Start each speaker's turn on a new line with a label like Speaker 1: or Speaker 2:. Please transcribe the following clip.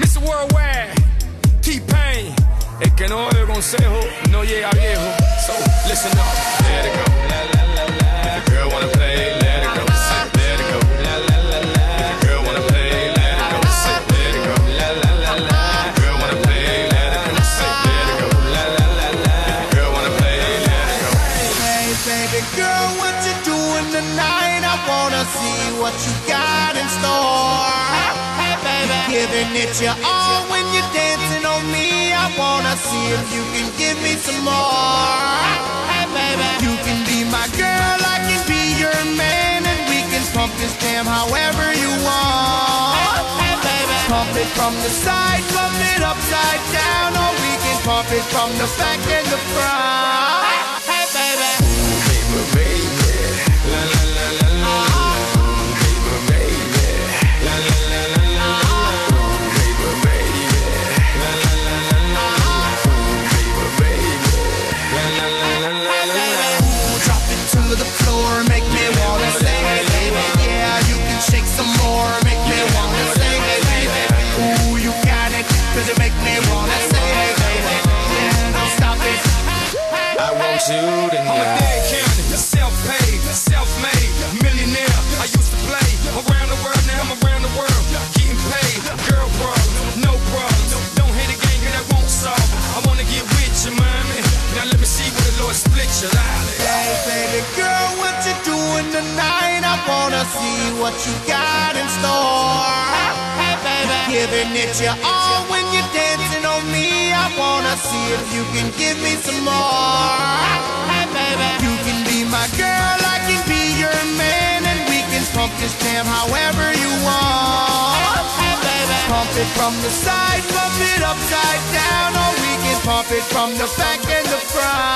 Speaker 1: Mr. Worldwide, T-Pain. El que no oye consejo no llega viejo. So listen up. Let it go. La la la la. If the girl wanna play, let it go. Let it go. La la la la. If the girl wanna play, let it go. Let it go. La la la la. If the girl wanna play, let it go. Let it go. La la la la. If the girl wanna play, let it go.
Speaker 2: Hey baby girl, what you doing tonight? I wanna see what you got in store. Hey baby, giving it your all when you're dancing on me. I wanna see if you can give me some more. Hey baby, you can be my girl, I can be your man, and we can pump this jam however you want. Hey baby, pump it from the side, pump it upside down, or we can pump it from the back and the front. Hey baby,
Speaker 1: Baby, la la la la la. Baby, la la la la la. Baby, la la la la la. Baby, la la la la la.
Speaker 2: drop it to the floor, make me wanna sing, hey baby. Yeah, you can shake some more, make me wanna sing, hey baby. Ooh, you got it, 'cause you make me wanna sing, hey baby. Yeah, don't stop it.
Speaker 1: I want you tonight. I'm a dead county, self-paid, self-made, millionaire. I used to play around the world, now I'm around the world, getting paid. Girl problems, no problems. Don't hate a gang that won't solve. I wanna get with you, mommy. Now let me see where the Lord split your life.
Speaker 2: Hey baby girl, what you doing tonight? I wanna see what you got in store. Hey baby, giving it your all when you're dancing on me. I wanna see if you can give me some more. Hey baby, you can be my girl, I can be your man, and we can pump this jam however you want. Hey baby, pump it from the side, pump it upside down, or we can pump it from the back and the front.